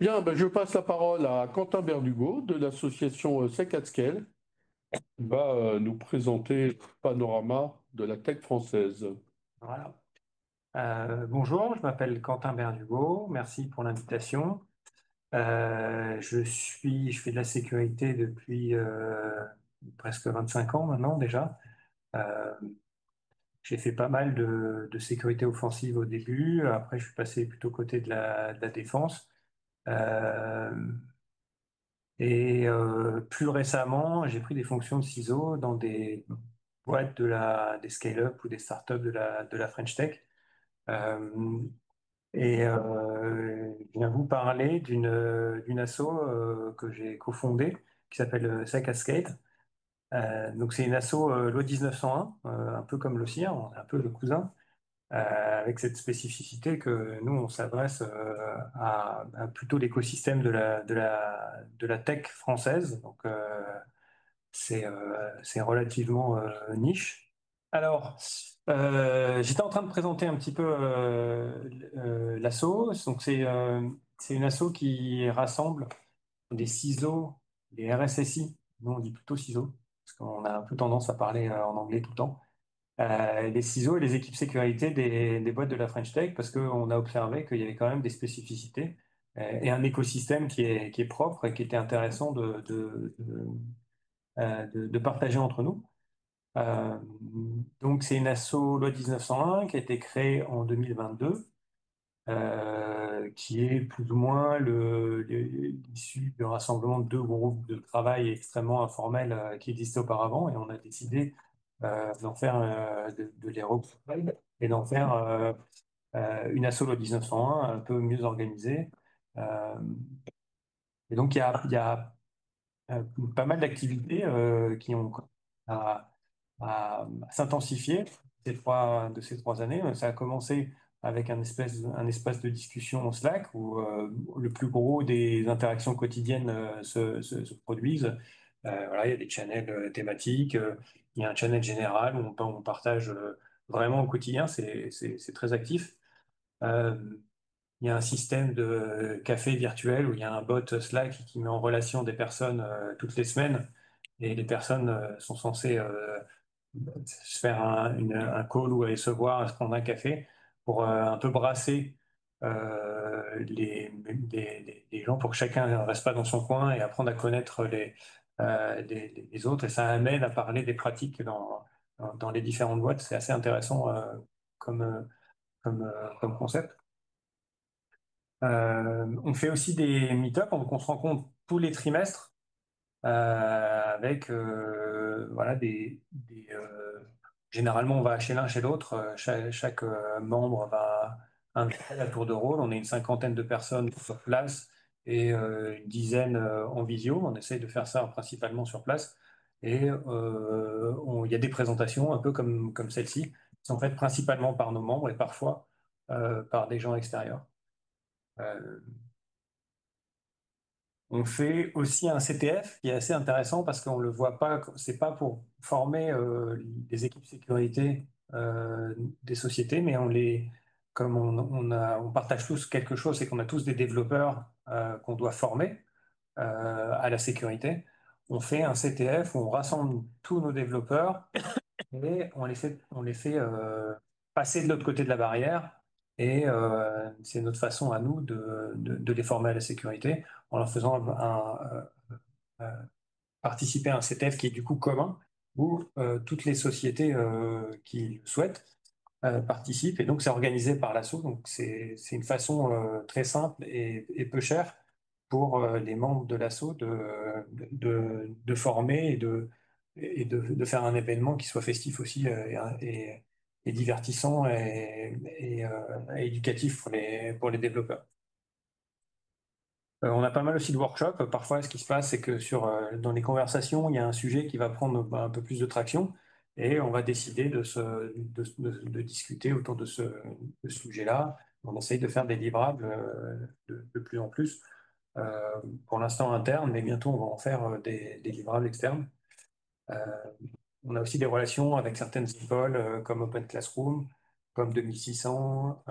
Bien, ben, je passe la parole à Quentin Berdugo de l'association Sec at Scale, qui va nous présenter le panorama de la tech française. Voilà. Bonjour, je m'appelle Quentin Berdugo. Merci pour l'invitation. Je fais de la sécurité depuis presque 25 ans maintenant déjà. Euh, j'ai fait pas mal de sécurité offensive au début. Après, je suis passé plutôt côté de la défense. Euh, Plus récemment, j'ai pris des fonctions de CISO dans des boîtes des scale-up ou des startups de la French Tech. Euh, je viens vous parler d'une asso que j'ai cofondée qui s'appelle Sec Cascade. Donc c'est une asso loi 1901, un peu comme le sien, on est un peu le cousin, avec cette spécificité que nous on s'adresse à plutôt l'écosystème de la tech française. Donc c'est relativement niche. Alors, j'étais en train de présenter un petit peu l'asso. Donc, c'est une asso qui rassemble des CISO, des RSSI. Nous, on dit plutôt CISO, parce qu'on a un peu tendance à parler en anglais tout le temps. Les CISO et les équipes sécurité des boîtes de la French Tech, parce qu'on a observé qu'il y avait quand même des spécificités et un écosystème qui est propre et qui était intéressant de partager entre nous. Euh, donc, c'est une asso loi 1901 qui a été créée en 2022, qui est plus ou moins l'issue du rassemblement de deux groupes de travail extrêmement informels qui existaient auparavant, et on a décidé d'en faire, de les regrouper et d'en faire une asso loi 1901 un peu mieux organisée. Euh, et donc, il y a euh, pas mal d'activités qui ont à, à s'intensifier ces 3 années. Ça a commencé avec un espace de discussion en Slack où le plus gros des interactions quotidiennes se produisent. Voilà, il y a des channels thématiques, il y a un channel général où on partage vraiment au quotidien, c'est très actif. Euh, il y a un système de café virtuel où il y a un bot Slack qui met en relation des personnes toutes les semaines, et les personnes sont censées se faire un call ou aller se voir, se prendre un café pour un peu brasser les gens pour que chacun ne reste pas dans son coin et apprendre à connaître les autres. Et ça amène à parler des pratiques dans les différentes boîtes. C'est assez intéressant comme, euh, comme concept. On fait aussi des meet-up, donc on se rencontre tous les trimestres avec voilà généralement on va chez l'un chez l'autre. Chaque membre va inviter à tour de rôle. On est une cinquantaine de personnes sur place et une dizaine en visio. On essaye de faire ça principalement sur place. Et il y a des présentations un peu comme celle-ci, qui sont faites principalement par nos membres et parfois par des gens extérieurs. Euh, On fait aussi un CTF qui est assez intéressant parce qu'on le voit pas, c'est pas pour former les équipes sécurité des sociétés, mais comme on partage tous quelque chose, c'est qu'on a tous des développeurs qu'on doit former à la sécurité. On fait un CTF où on rassemble tous nos développeurs et on les fait passer de l'autre côté de la barrière. Et c'est notre façon à nous de les former à la sécurité en leur faisant euh, participer à un CTF qui est du coup commun, où toutes les sociétés qui le souhaitent participent. Et donc c'est organisé par l'ASSO. Donc c'est une façon très simple et peu chère pour les membres de l'ASSO de former et de faire un événement qui soit festif aussi et divertissant et éducatif pour les développeurs. On a pas mal aussi de workshops. Parfois, ce qui se passe, c'est que dans les conversations, il y a un sujet qui va prendre un peu plus de traction et on va décider de discuter autour de ce sujet-là. On essaye de faire des livrables de plus en plus, euh, pour l'instant internes, mais bientôt on va en faire des livrables externes. Euh, on a aussi des relations avec certaines écoles comme Open Classroom, comme 2600,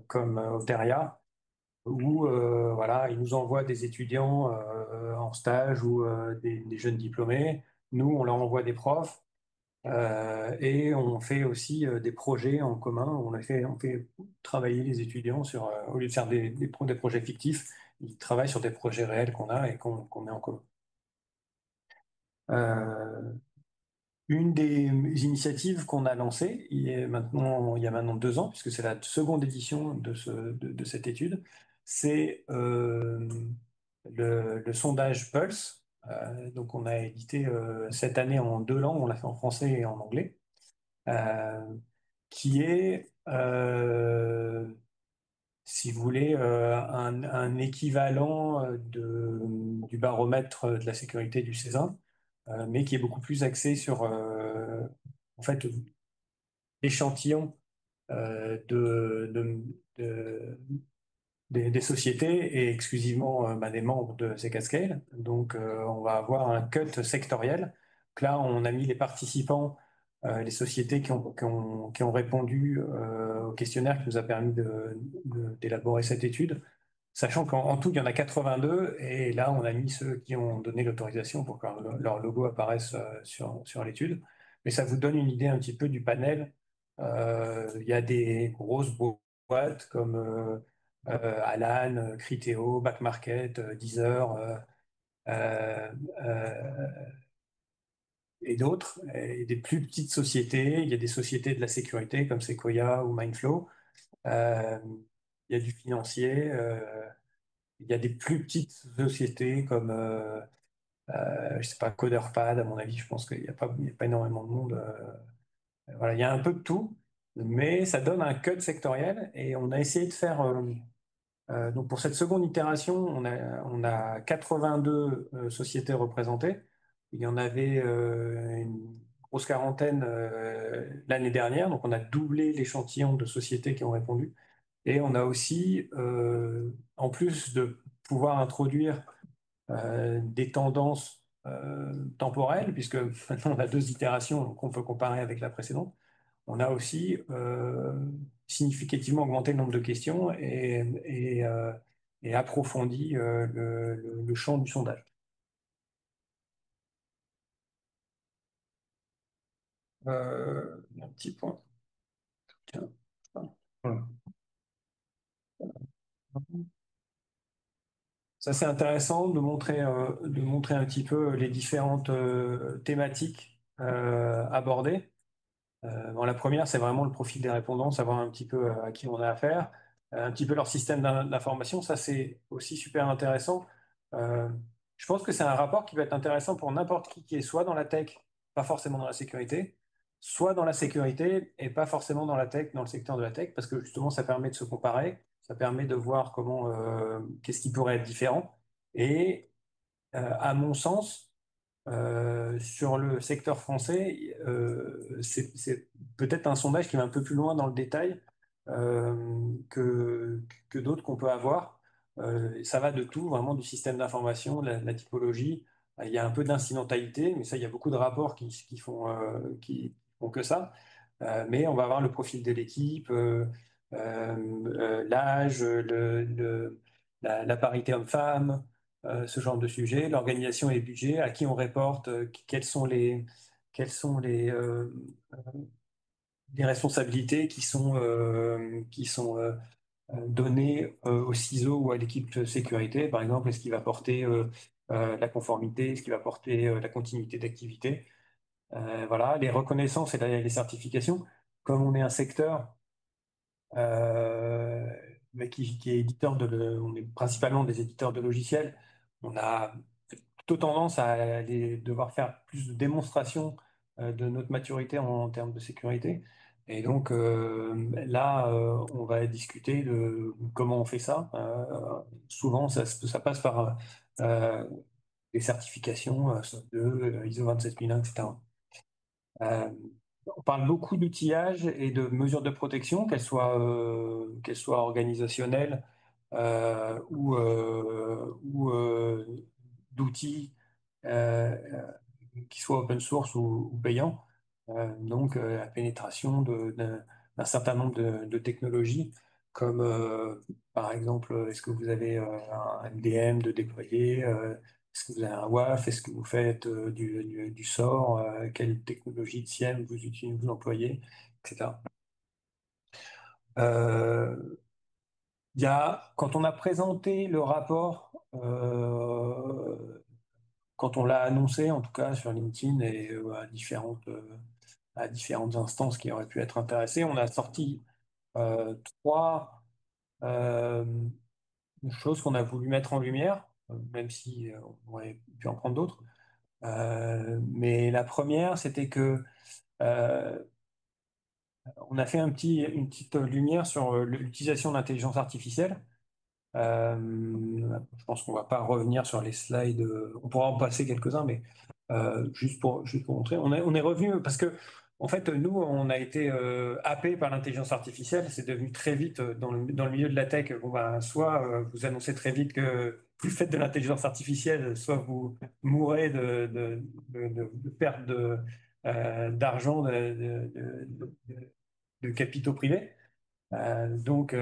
comme Oteria. où voilà, ils nous envoient des étudiants en stage ou des jeunes diplômés. Nous, on leur envoie des profs et on fait aussi des projets en commun. On fait travailler les étudiants sur, au lieu de faire des projets fictifs, ils travaillent sur des projets réels qu'on a et qu'on met en commun. Euh, Une des initiatives qu'on a lancées, il y a maintenant 2 ans, puisque c'est la seconde édition de cette étude, c'est le sondage Pulse. Donc on a édité cette année en 2 langues, on l'a fait en français et en anglais, euh, qui est, si vous voulez, un équivalent du baromètre de la sécurité du César, mais qui est beaucoup plus axé sur en fait, l'échantillon de- des sociétés et exclusivement bah, des membres de ces cascades. Donc, on va avoir un cut sectoriel. Donc là, on a mis les participants, les sociétés qui ont répondu au questionnaire qui nous a permis d'élaborer cette étude. Sachant qu'en tout, il y en a 82, et là, on a mis ceux qui ont donné l'autorisation pour que leur logo apparaisse sur l'étude. Mais ça vous donne une idée un petit peu du panel. Il y a des grosses boîtes comme Alan, Criteo, Back Market, Deezer euh, euh, et d'autres. Et des plus petites sociétés. Il y a des sociétés de la sécurité comme Sequoia ou Mindflow. Euh, il y a du financier. Il y a des plus petites sociétés comme, je sais pas, Coderpad, à mon avis, je pense qu'il y a pas énormément de monde. Voilà, il y a un peu de tout, mais ça donne un cut sectoriel et on a essayé de faire. Donc pour cette seconde itération, on a 82 sociétés représentées. Il y en avait une grosse quarantaine l'année dernière, donc on a doublé l'échantillon de sociétés qui ont répondu. Et on a aussi, en plus de pouvoir introduire des tendances temporelles, puisque maintenant on a 2 itérations qu'on peut comparer avec la précédente, on a aussi significativement augmenté le nombre de questions et approfondi le champ du sondage. Un petit point. Tiens. Voilà. Ça, c'est intéressant de montrer un petit peu les différentes thématiques abordées. Bon, la première, c'est vraiment le profil des répondants, savoir un petit peu à qui on a affaire, un petit peu leur système d'information. Ça, c'est aussi super intéressant. Euh, je pense que c'est un rapport qui va être intéressant pour n'importe qui est soit dans la tech, pas forcément dans la sécurité, soit dans la sécurité et pas forcément dans la tech, dans le secteur de la tech, parce que justement, ça permet de se comparer, ça permet de voir qu'est-ce qui pourrait être différent. Et à mon sens, sur le secteur français, c'est peut-être un sondage qui va un peu plus loin dans le détail que d'autres qu'on peut avoir. Ça va de tout, vraiment du système d'information, la typologie. Il y a un peu d'incidentalité, mais ça, il y a beaucoup de rapports qui font que ça. Mais on va avoir le profil de l'équipe, l'âge, la parité homme-femme, ce genre de sujet, l'organisation et les budgets, à qui on reporte, quelles sont les responsabilités qui sont données au CISO ou à l'équipe de sécurité. Par exemple, est-ce qu'il va porter la conformité, est-ce qu'il va porter la continuité d'activité? Voilà, les reconnaissances et les certifications. Comme on est un secteur euh, mais qui est éditeur on est principalement des éditeurs de logiciels. On a plutôt tendance à devoir faire plus de démonstrations de notre maturité en termes de sécurité. Et donc là, on va discuter de comment on fait ça. Souvent, ça passe par des certifications, SOC 2, ISO 27001, etc. Euh, on parle beaucoup d'outillage et de mesures de protection, qu'elles soient organisationnelles ou d'outils qui soient open source ou payants. Donc, la pénétration d'un certain nombre de technologies comme par exemple, est-ce que vous avez un MDM de déployer, est-ce que vous avez un WAF, est-ce que vous faites du SOR, quelle technologie de SIEM vous utilisez, vous employez, etc. Euh, quand on a présenté le rapport, quand on l'a annoncé, en tout cas sur LinkedIn et à différentes instances qui auraient pu être intéressées, on a sorti trois euh, choses qu'on a voulu mettre en lumière, même si on aurait pu en prendre d'autres. Mais la première, c'était que euh, on a fait une petite lumière sur l'utilisation de l'intelligence artificielle. Je pense qu'on va pas revenir sur les slides. On pourra en passer quelques-uns, mais juste pour montrer. On est revenu parce que, en fait, nous, on a été happé par l'intelligence artificielle. C'est devenu très vite dans le milieu de la tech. Bon, ben, soit vous annoncez très vite que vous faites de l'intelligence artificielle, soit vous mourrez de perte d'argent, de capitaux privés. Donc,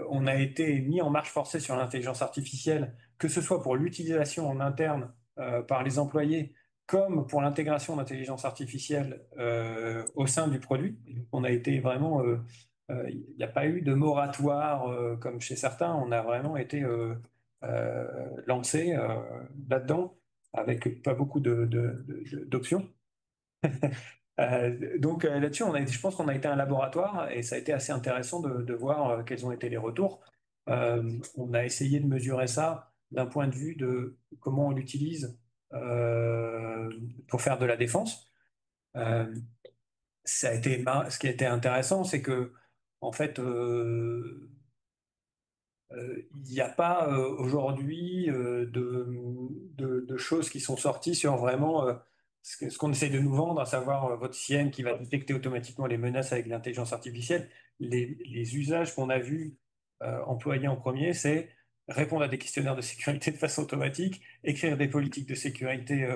on a été mis en marche forcée sur l'intelligence artificielle, que ce soit pour l'utilisation en interne par les employés, comme pour l'intégration d'intelligence artificielle au sein du produit. Et donc, on a été vraiment, il n'y a pas eu de moratoire comme chez certains. On a vraiment été lancé là-dedans avec pas beaucoup d'options. Donc là-dessus, je pense qu'on a été un laboratoire et ça a été assez intéressant de voir quels ont été les retours. On a essayé de mesurer ça d'un point de vue de comment on l'utilise pour faire de la défense. Euh, Ce qui a été intéressant, c'est que en fait, il n'y a pas aujourd'hui de choses qui sont sorties sur vraiment ce qu'on essaye de nous vendre, à savoir votre SIEM qui va détecter automatiquement les menaces avec l'intelligence artificielle. Les usages qu'on a vus employés en premier, c'est répondre à des questionnaires de sécurité de façon automatique, écrire des politiques de sécurité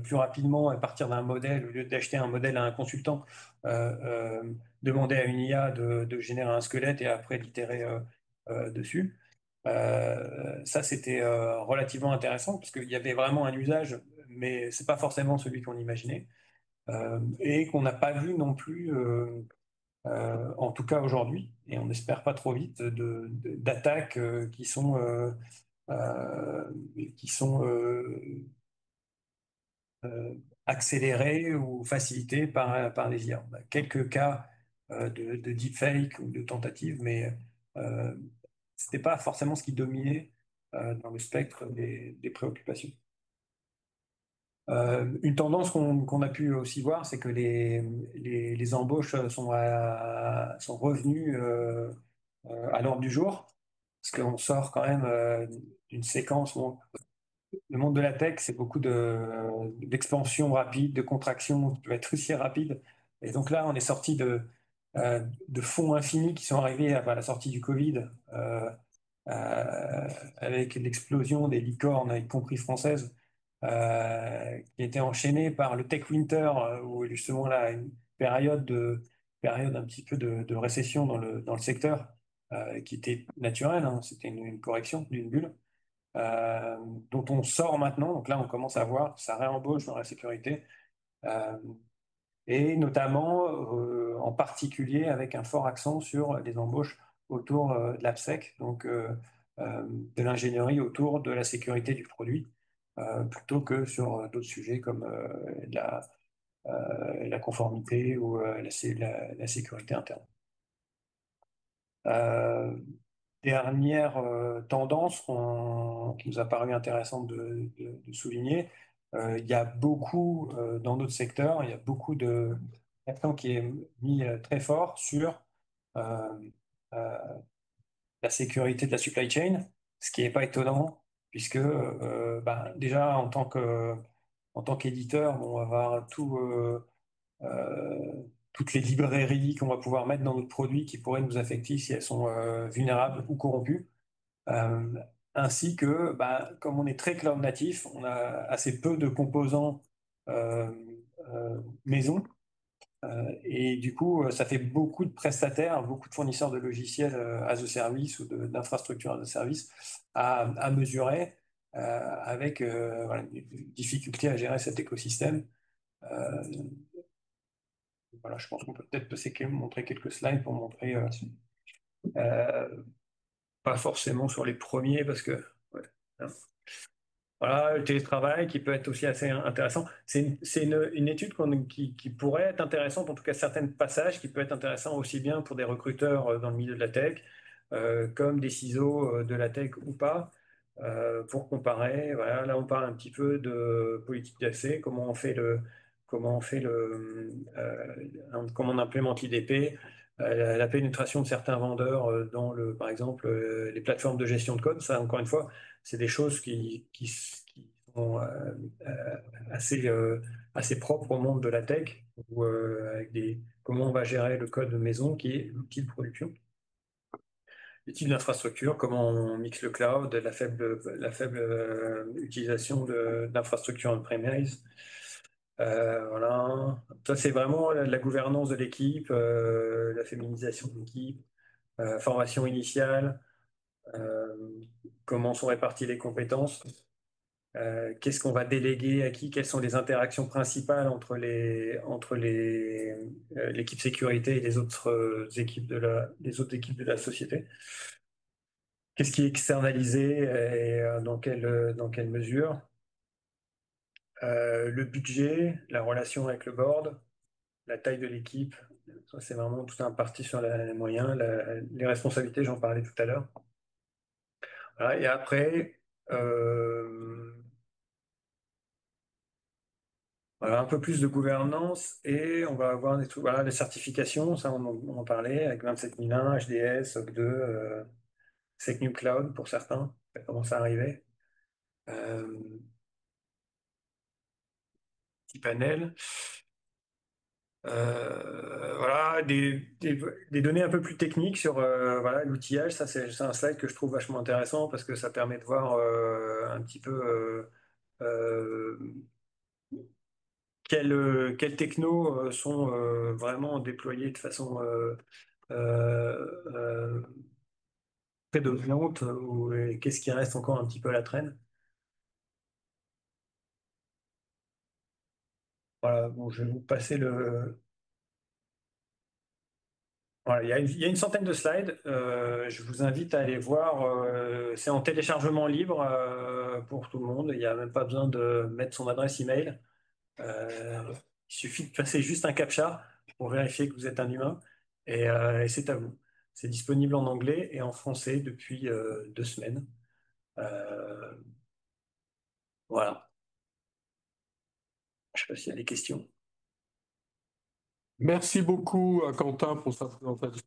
plus rapidement à partir d'un modèle, au lieu d'acheter un modèle à un consultant, demander à une IA de générer un squelette et après l'itérer dessus. Ça, c'était relativement intéressant parce qu'il y avait vraiment un usage, mais c'est pas forcément celui qu'on imaginait et qu'on n'a pas vu non plus, en tout cas aujourd'hui, et on n'espère pas trop vite, d'attaques euh, qui sont euh, accélérées ou facilitées par les IA. On a quelques cas de deepfake ou de tentatives, mais euh, c'était pas forcément ce qui dominait dans le spectre des préoccupations. Une tendance qu'on a pu aussi voir, c'est que les embauches sont revenues à l'ordre du jour, parce qu'on sort quand même d'une séquence. Bon, le monde de la tech, c'est beaucoup d'expansion rapide, de contraction qui peut être aussi rapide. Et donc là, on est sorti de fonds infinis qui sont arrivés à la sortie du Covid. Avec l'explosion des licornes, y compris françaises, qui était enchaînée par le Tech Winter, où justement là, une période un petit peu de récession dans le secteur, qui était naturelle, hein, c'était une correction d'une bulle, euh, dont on sort maintenant. Donc là, on commence à voir, ça réembauche dans la sécurité. Euh, et notamment en particulier avec un fort accent sur les embauches autour de l'AppSec, donc de l'ingénierie autour de la sécurité du produit, plutôt que sur d'autres sujets comme la conformité ou la sécurité interne. Euh, Dernière tendance qui nous a paru intéressante de souligner, il y a beaucoup, dans notre secteur, il y a beaucoup d'accent qui est mis très fort sur euh, euh, la sécurité de la supply chain, ce qui n'est pas étonnant, puisque ben, déjà en tant qu'éditeur, bon, on va avoir toutes les librairies qu'on va pouvoir mettre dans notre produit qui pourraient nous affecter si elles sont vulnérables ou corrompues. Euh, Ainsi que, bah, comme on est très cloud natif, on a assez peu de composants maison. Et du coup, ça fait beaucoup de prestataires, beaucoup de fournisseurs de logiciels as a service ou d'infrastructures as a service à mesurer avec voilà, une difficulté à gérer cet écosystème. Euh, voilà, je pense qu'on peut peut-être montrer quelques slides pour montrer, euh, pas forcément sur les premiers parce que ouais, hein. Voilà, le télétravail qui peut être aussi assez intéressant. C'est une étude qui pourrait être intéressante, en tout cas certains passages, qui peut être intéressant aussi bien pour des recruteurs dans le milieu de la tech, comme des ciseaux de la tech ou pas, pour comparer. Voilà, là on parle un petit peu de politique d'accès, comment on implémente l'IDP, la pénétration de certains vendeurs par exemple, les plateformes de gestion de code. Ça, encore une fois, c'est des choses qui sont euh, assez, assez propres au monde de la tech, comment on va gérer le code maison, qui est l'outil de production, les types d'infrastructures, comment on mixe le cloud, la faible utilisation d'infrastructures on-premise. Voilà. Ça, c'est vraiment la gouvernance de l'équipe, la féminisation de l'équipe, formation initiale, euh, comment sont réparties les compétences. Qu'est-ce qu'on va déléguer à qui? Quelles sont les interactions principales entre l'équipe sécurité et les autres équipes de la société? Qu'est-ce qui est externalisé et dans quelle mesure? Le budget, la relation avec le board, la taille de l'équipe. Ça, c'est vraiment tout un parti sur les moyens, les responsabilités, j'en parlais tout à l'heure. Voilà, et après, euh, voilà, un peu plus de gouvernance et on va avoir des trucs, voilà, les certifications, ça on en parlait avec 27001, HDS, SOC 2, SecNum Cloud pour certains, ça commence à arriver. Euh, Petit panel. Voilà, des données un peu plus techniques sur voilà, l'outillage. Ça, c'est un slide que je trouve vachement intéressant parce que ça permet de voir un petit peu euh, quelles technos sont vraiment déployées de façon euh, prédominante et qu'est-ce qui reste encore un petit peu à la traîne. Voilà, bon, je vais vous passer le. Voilà, il y a une centaine de slides. Je vous invite à aller voir. C'est en téléchargement libre pour tout le monde. Il n'y a même pas besoin de mettre son adresse email. Il suffit de passer juste un captcha pour vérifier que vous êtes un humain. Et c'est à vous. C'est disponible en anglais et en français depuis 2 semaines. Euh, voilà. Je ne sais pas s'il y a des questions. Merci beaucoup à Quentin pour sa présentation.